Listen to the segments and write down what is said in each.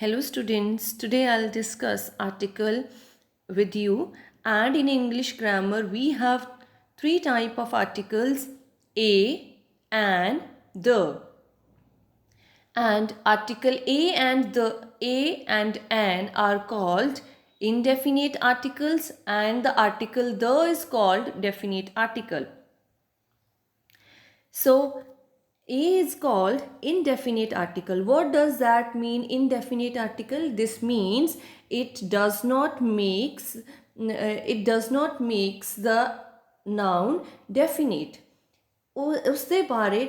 Hello students, today I'll discuss article with you, and in English grammar we have three type of articles: a, and, the. And article a and an are called indefinite articles, and the article the is called definite article. So A is called indefinite article. What does that mean, indefinite article? This means it does not makes the noun definite. उसदे बारे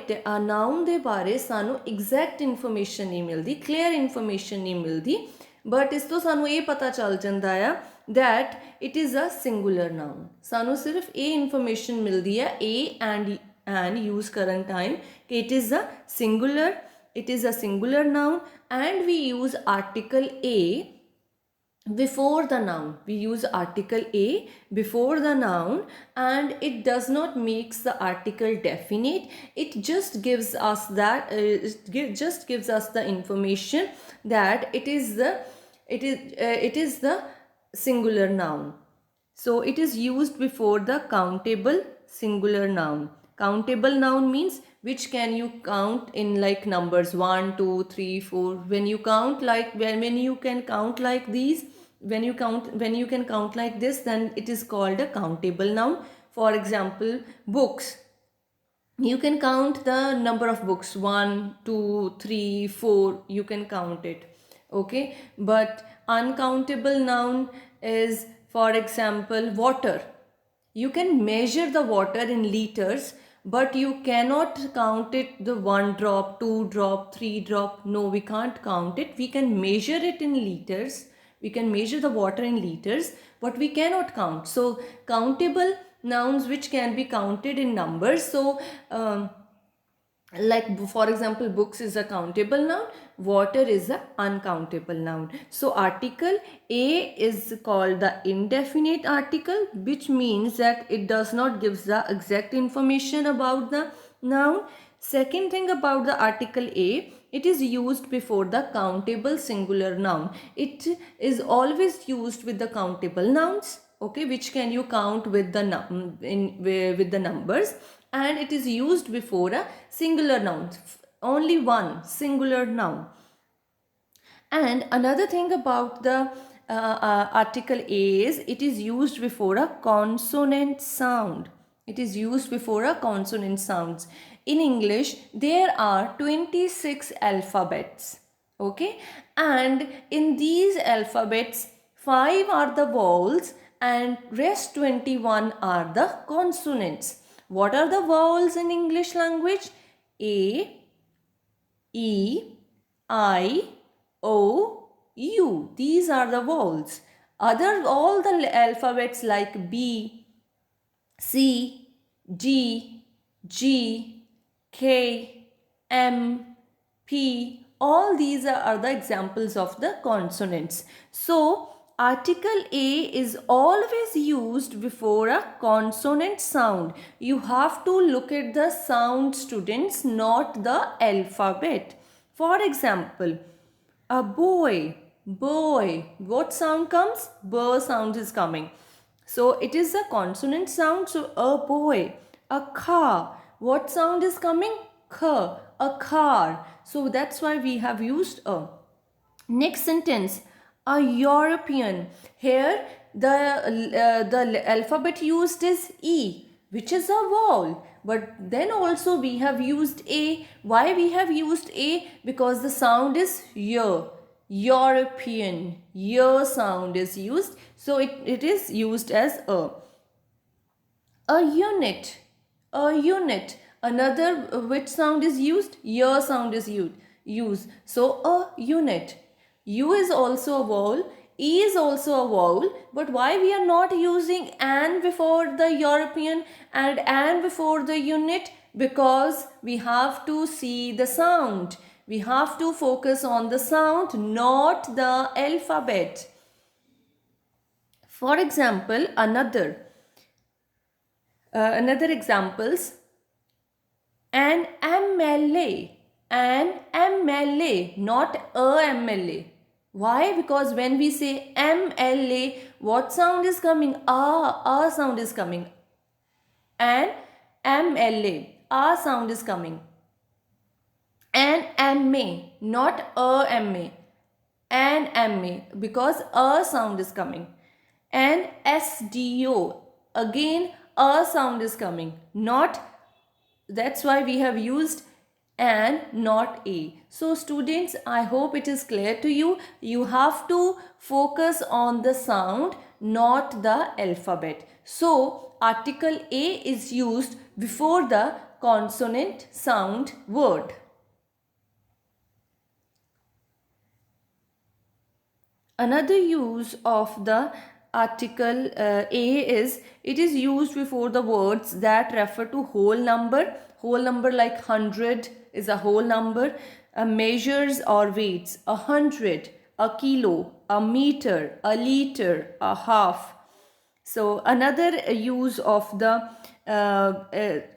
noun दे बारे सानू exact information नहीं मिलती, clear information नहीं मिलती, but इस तो सानू ये पता चल जाता है that it is a singular noun. सानू सिर्फ ये इन्फॉर्मेशन मिलती है ए एंड यूज करन टाइम कि it is a singular noun, and we use article a before the noun. We use article a before the noun, and it does not makes the article definite. It just gives us just gives us the information that it is the singular noun. So it is used before the countable singular noun. Countable noun means which can you count in like numbers 1, 2, 3, 4. When you count like when you can count like these, when you can count like this, then it is called a countable noun. For example, books. You can count the number of books 1, 2, 3, 4. You can count it. Okay, but uncountable noun is, for example, water. You can measure the water in liters, but you cannot count it the 1 drop, 2 drop, 3 drop. No, we can't count it. We can measure it in liters. We can measure the water in liters, but we cannot count. So countable nouns which can be counted in numbers. So like for example, books is a countable noun, water is a uncountable noun. So article a is called the indefinite article, which means that it does not give the exact information about the noun. Second thing about the article a, it is used before the countable singular noun. It is always used with the countable nouns, okay, which can you count with the with the numbers, and it is used before a singular noun, only one singular noun. And another thing about the article a is it is used before a consonant sound. It is used before a consonant sounds. In English, there are 26 alphabets. Okay, and in these alphabets, 5 are the vowels and rest 21 are the consonants. What are the vowels in English language? A, E, I, O, U. These are the vowels. All the alphabets like B, C, D, G, K, M, P, all these are the examples of the consonants. So article A is always used before a consonant sound. You have to look at the sound, students, not the alphabet. For example, a boy, what sound comes? B sound is coming. So it is a consonant sound, so a boy. A car, what sound is coming? K, a car. So that's why we have used a. Next sentence, a European. Here the alphabet used is E, which is a vowel. But then also we have used A. Why we have used A? Because the sound is Y. European. Y sound is used. So it is used as a. A unit. A unit. Another which sound is used? Y sound is used. So a unit. U is also a vowel. E is also a vowel. But why we are not using an before the European and an before the unit? Because we have to see the sound. We have to focus on the sound, not the alphabet. For example, another examples, an MLA, not a MLA. Why? Because when we say MLA, what sound is coming? A sound is coming. And MLA, A sound is coming. And MA, not a MA. And MA, because a sound is coming. And SDO, again a sound is coming, not, that's why we have used and not a. So students, I hope it is clear to you. You have to focus on the sound, not the alphabet. So article a is used before the consonant sound word. Another use of the article a is, it is used before the words that refer to whole number. Whole number like 100 is a whole number. Measures or weights, 100, a kilo, a meter, a liter, a half. So another use of the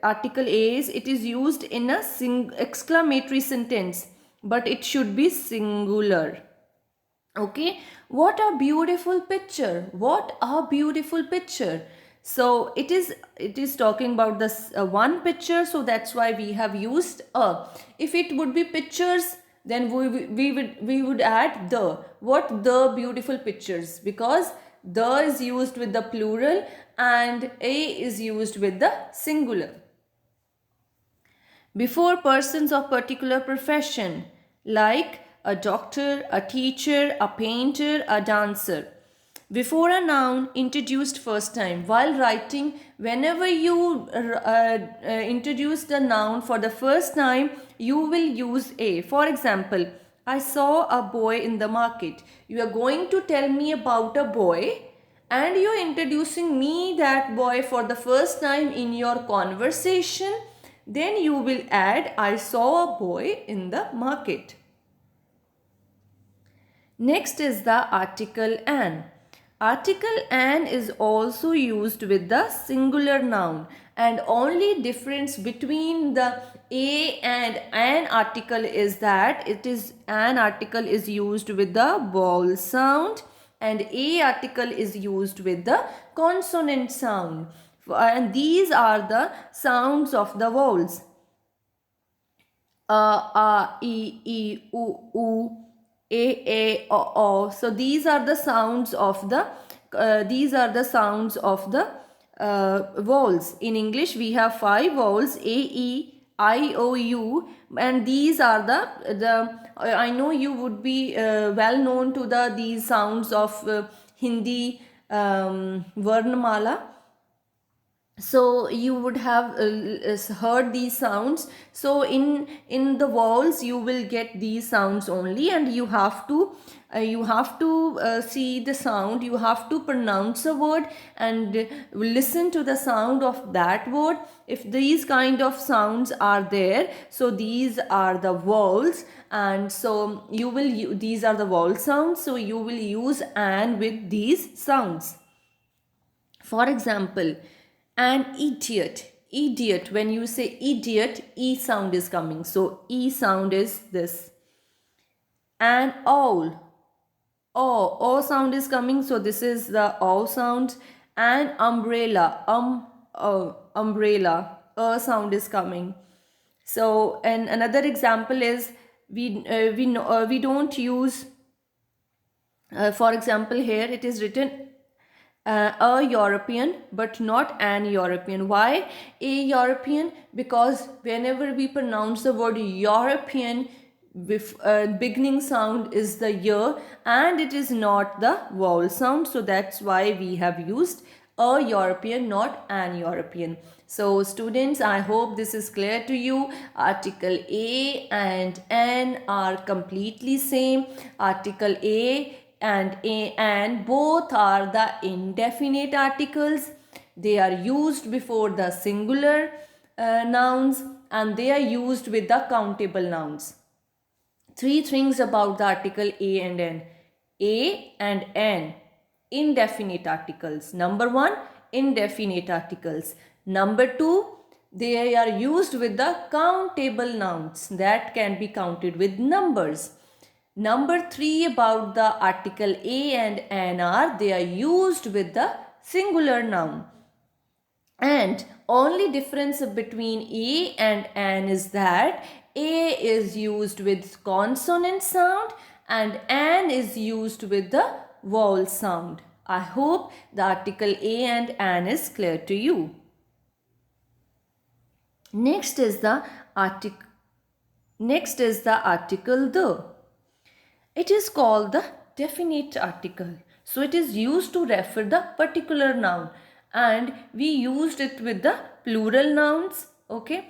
article a is, it is used in a exclamatory sentence, but it should be singular. Okay, what a beautiful picture, what a beautiful picture. So it is talking about this one picture, so that's why we have used a. If it would be pictures, then we would add the. What the beautiful pictures, because the is used with the plural and a is used with the singular. Before persons of particular profession, like a doctor, a teacher, a painter, a dancer. Before a noun introduced first time. While writing, whenever you introduce the noun for the first time, you will use a. For example, I saw a boy in the market. You are going to tell me about a boy and you are introducing me that boy for the first time in your conversation. Then you will add, I saw a boy in the market. Next is the article an. Article an is also used with the singular noun, and only difference between the a and an article is that it is an article is used with the vowel sound and a article is used with the consonant sound. And these are the sounds of the vowels. E, U, A, O. So these are the sounds of the vowels. In English, we have 5 vowels: A, E, I, O, U, and these are the I know you would be well known to these sounds of Hindi Varnamala. So you would have heard these sounds. So in the vowels you will get these sounds only, and you have to see the sound. You have to pronounce a word and listen to the sound of that word. If these kind of sounds are there, so these are the vowels, and so you will these are the vowel sounds, so you will use an with these sounds. For example, an idiot. Idiot, when you say idiot, E sound is coming. So E sound is this. An owl. O sound is coming. So this is the O sound. An umbrella. Umbrella. A sound is coming. So, and another example is we don't use. For example, here it is written a European but not an European. Why a European? Because whenever we pronounce the word European, beginning sound is the y and it is not the vowel sound. So that's why we have used a European, not an European. So students, I hope this is clear to you. Article a and an are completely same. Article a and both are the indefinite articles. They are used before the singular nouns, and they are used with the countable nouns. 3 things about the article a and n. A and n, indefinite articles. Number 1, indefinite articles. Number 2, they are used with the countable nouns that can be counted with numbers. Number 3 about the article a and an are, they are used with the singular noun. And only difference between a and an is that a is used with consonant sound and an is used with the vowel sound. I hope the article a and an is clear to you. Next is the article the. It is called the definite article. So it is used to refer the particular noun, and we used it with the plural nouns. Okay.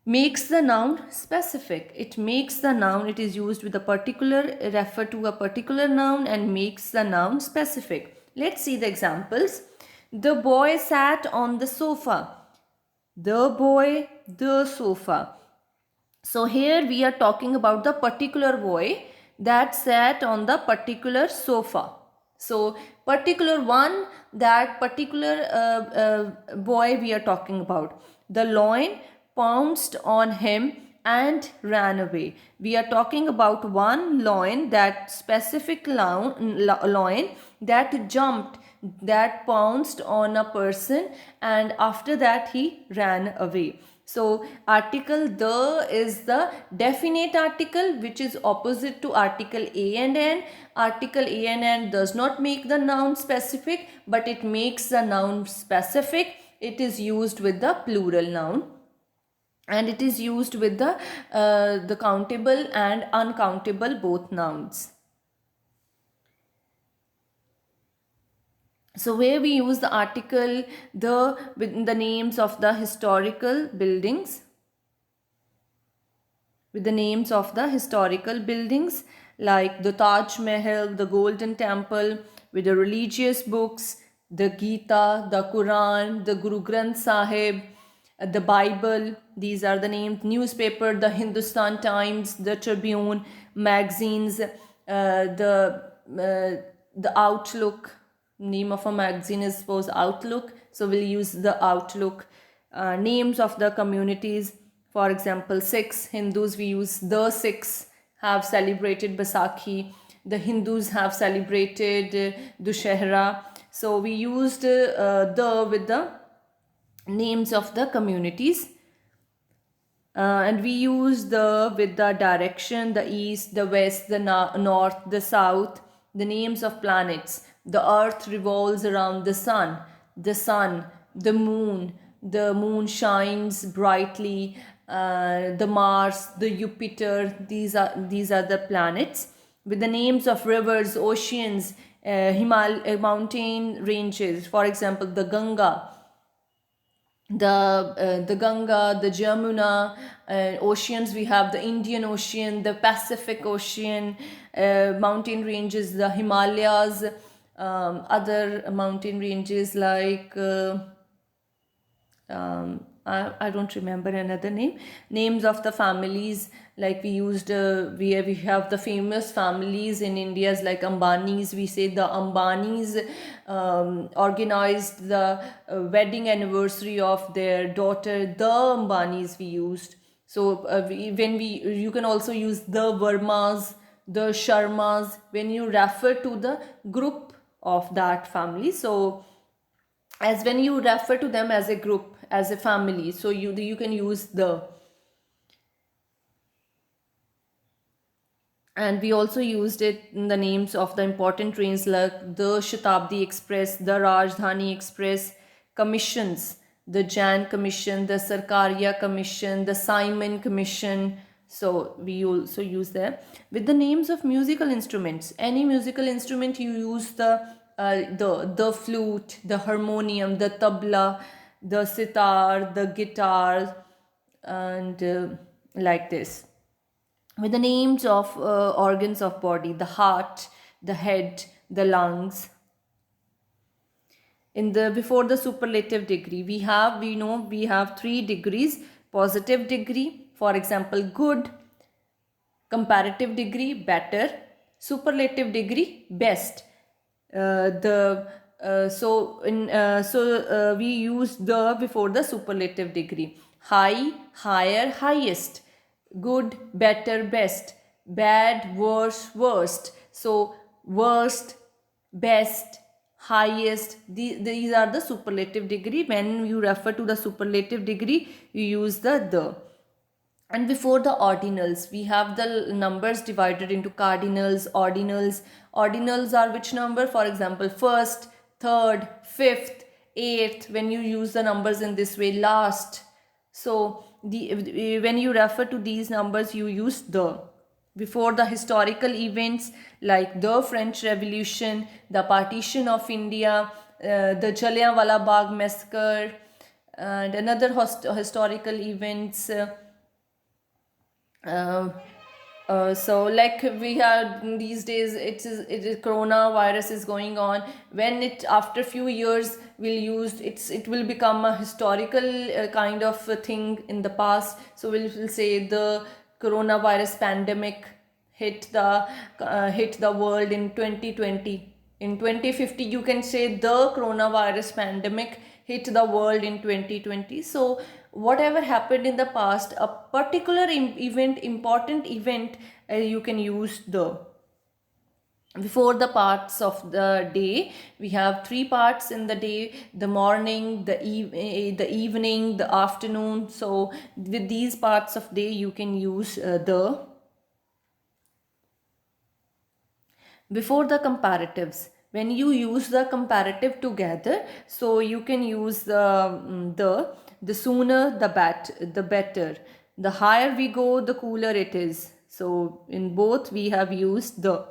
Makes the noun specific. It makes the noun, it is used with a particular, refer to a particular noun and makes the noun specific. Let's see the examples. The boy sat on the sofa. The boy, the sofa. So here we are talking about the particular boy that sat on the particular sofa. So particular one, that particular boy we are talking about. The lion pounced on him and ran away. We are talking about one lion, that specific lion that jumped, that pounced on a person, and after that he ran away. So article the is the definite article which is opposite to article a and n. Article a and n does not make the noun specific, but it makes the noun specific. It is used with the plural noun, and it is used with the countable and uncountable both nouns. So where we use the article the with the names of the historical buildings, with the names of the historical buildings like the Taj Mahal, the Golden Temple, with the religious books, the Gita, the Quran, the Guru Granth Sahib, the Bible. These are the names. Newspaper, the Hindustan Times, the Tribune, magazines, the Outlook. Name of a magazine is suppose Outlook, so we'll use the Outlook. Names of the communities, for example, Sikhs, Hindus, we use the Sikhs have celebrated Baisakhi. The Hindus have celebrated Dussehra. So we used the with the names of the communities. And we use the with the direction, the east, the west, the north, the south, the names of planets. The earth revolves around the sun, the moon shines brightly, the Mars, the Jupiter, these are the planets. With the names of rivers, oceans, mountain ranges, for example, the Ganga, the Ganga, the Jamuna, oceans, we have the Indian Ocean, the Pacific Ocean, mountain ranges, the Himalayas, other mountain ranges like I don't remember another name. Names of the families, like we used we have the famous families in India's like Ambanis. We say the Ambanis organized the wedding anniversary of their daughter. The Ambanis we used. So you can also use the Vermas, the Sharmas when you refer to the group of that family. So as when you refer to them as a group, as a family, so you can use the. And we also used it in the names of the important trains like the Shatabdi Express, the Rajdhani Express, commissions, the Jan Commission, the Sarkaria Commission, the Simon Commission. So we also use that. With the names of musical instruments, any musical instrument you use the flute, the harmonium, the tabla, the sitar, the guitar, and like this. With the names of organs of body, the heart, the head, the lungs. In the before the superlative degree, we have 3 degrees: positive degree, for example, good; comparative degree, better; superlative degree, best. We use the before the superlative degree: high, higher, highest; good, better, best; bad, worse, worst. So worst, best, highest, these are the superlative degree. When you refer to the superlative degree, you use the. And before the ordinals, we have the numbers divided into cardinals, ordinals. Ordinals are which number? For example, first, third, fifth, eighth. When you use the numbers in this way, last. So when you refer to these numbers, you use the. Before the historical events like the French Revolution, the partition of India, the Jallianwala Bagh massacre, and another historical events. Uh, so like we have these days, it is coronavirus is going on. When it after few years will use it will become a historical kind of a thing in the past. So we'll say the coronavirus pandemic hit the world in 2020. In 2050, you can say the coronavirus pandemic hit the world in 2020. So whatever happened in the past, a particular event, important event, you can use the. Before the parts of the day, we have three parts in the day: the morning, the evening, the afternoon. So with these parts of day, you can use the. Before the comparatives, when you use the comparative together, so you can use the sooner the better, the higher we go the cooler it is. So in both we have used the.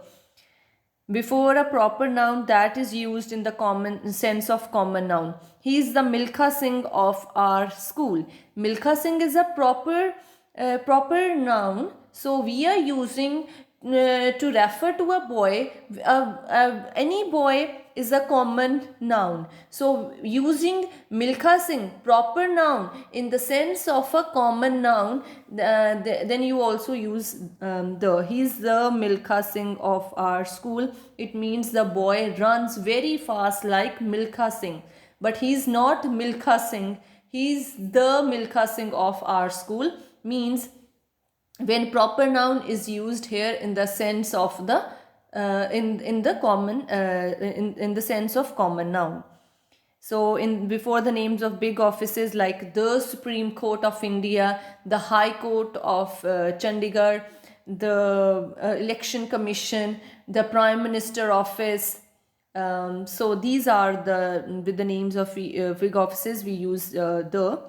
Before a proper noun that is used in the common sense of common noun, he is the Milkha Singh of our school. Milkha Singh is a proper noun, so we are using to refer to a boy. Any boy is a common noun. So using Milkha Singh, proper noun, in the sense of a common noun, then you also use the. He's the Milkha Singh of our school. It means the boy runs very fast like Milkha Singh. But he's not Milkha Singh. He's the Milkha Singh of our school. Means when proper noun is used here in the sense of the in the common in the sense of common noun. So in before the names of big offices like the Supreme Court of India, the High Court of Chandigarh, the Election Commission, the Prime Minister office. So these are with the names of big offices we use the.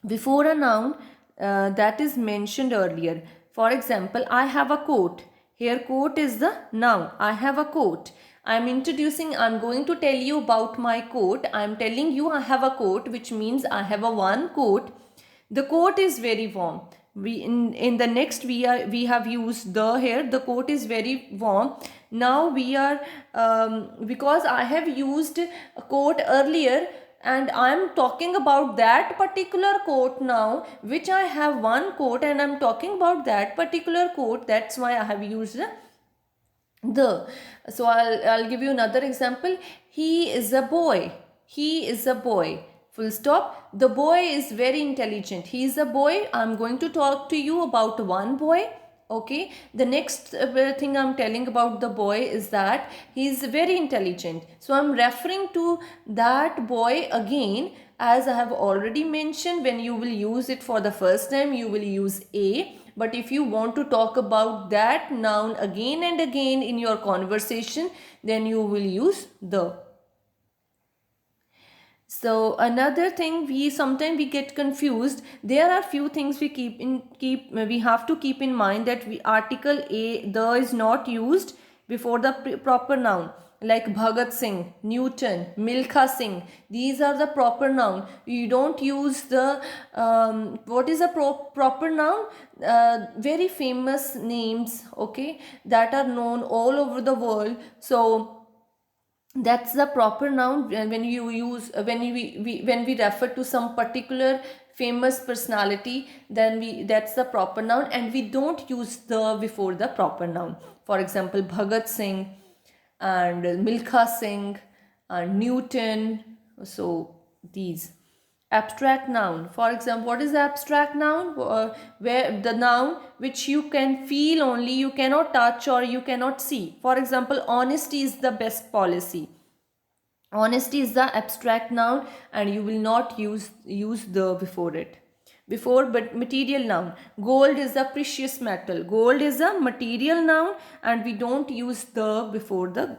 Before a noun that is mentioned earlier. For example, I have a coat. Here coat is the noun. I have a coat. I'm going to tell you about my coat. I'm telling you I have a coat, which means I have a one coat. The coat is very warm. In the next we have used the here. The coat is very warm. Now we are because I have used a coat earlier, and I am talking about that particular coat now, which I have one coat, and I'm talking about that particular coat. That's why I have used the. So I'll give you another example. He is a boy. He is a boy. Full stop. The boy is very intelligent. He is a boy. I'm going to talk to you about one boy. Okay, the next thing I'm telling about the boy is that he is very intelligent. So I'm referring to that boy again. As I have already mentioned, when you will use it for the first time, you will use a. But if you want to talk about that noun again and again in your conversation, then you will use the. So another thing, sometimes we get confused. There are few things we have to keep in mind, that article a, the, is not used before the proper noun. Like Bhagat Singh, Newton, Milkha Singh, these are the proper noun. You don't use the what is a proper noun? Very famous names, okay, that are known all over the world. So that's the proper noun. When you use when we refer to some particular famous personality, then that's the proper noun, and we don't use the before the proper noun. For example, Bhagat Singh and Milkha Singh and Newton. So these. Abstract noun. For example, what is the abstract noun? Where the noun which you can feel only, you cannot touch or you cannot see. For example, honesty is the best policy. Honesty is the abstract noun, and you will not use the before it. Before, but material noun. Gold is a precious metal. Gold is a material noun, and we don't use the before the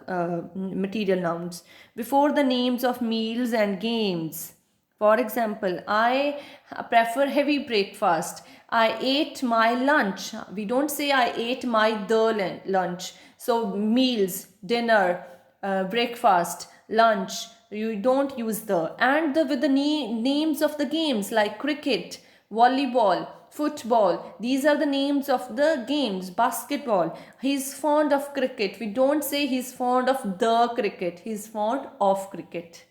material nouns. Before the names of meals and games. For example, I prefer heavy breakfast. I ate my lunch. We don't say I ate my the lunch. So meals, dinner, breakfast, lunch, you don't use the. And with the names of the games like cricket, volleyball, football, these are the names of the games. Basketball, he's fond of cricket. We don't say he's fond of the cricket, he's fond of cricket.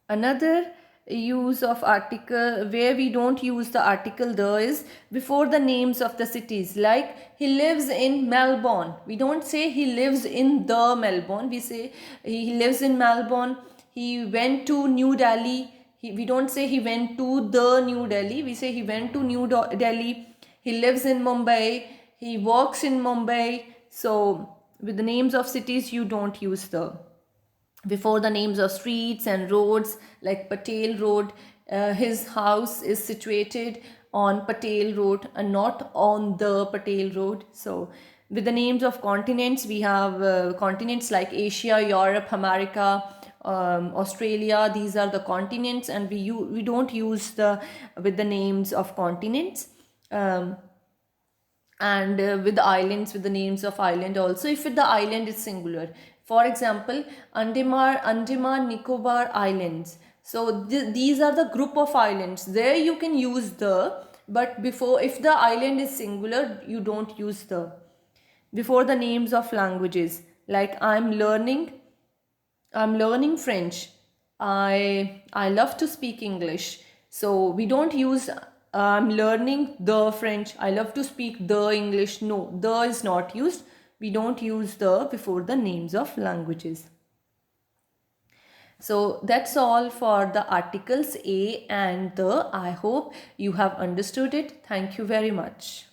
Another use of article where we don't use the article the is before the names of the cities. Like he lives in Melbourne, we don't say he lives in the Melbourne, we say he lives in Melbourne. He went to New Delhi, we don't say he went to the New Delhi, we say he went to New Delhi. He lives in Mumbai, he works in Mumbai. So with the names of cities you don't use the. Before the names of streets and roads, like Patel Road, his house is situated on Patel Road and not on the Patel Road. So with the names of continents, we have continents like Asia, Europe, America, Australia. These are the continents, and we don't use the with the names of continents. And with the islands, with the names of island also, if the island is singular. For example, Andaman Nicobar Islands. So these are the group of islands. There you can use the, but before, if the island is singular, you don't use the. Before the names of languages, like I'm learning French. I love to speak English. So we don't use I'm learning the French. I love to speak the English. No, the is not used. We don't use the before the names of languages. So that's all for the articles a and the. I hope you have understood it. Thank you very much.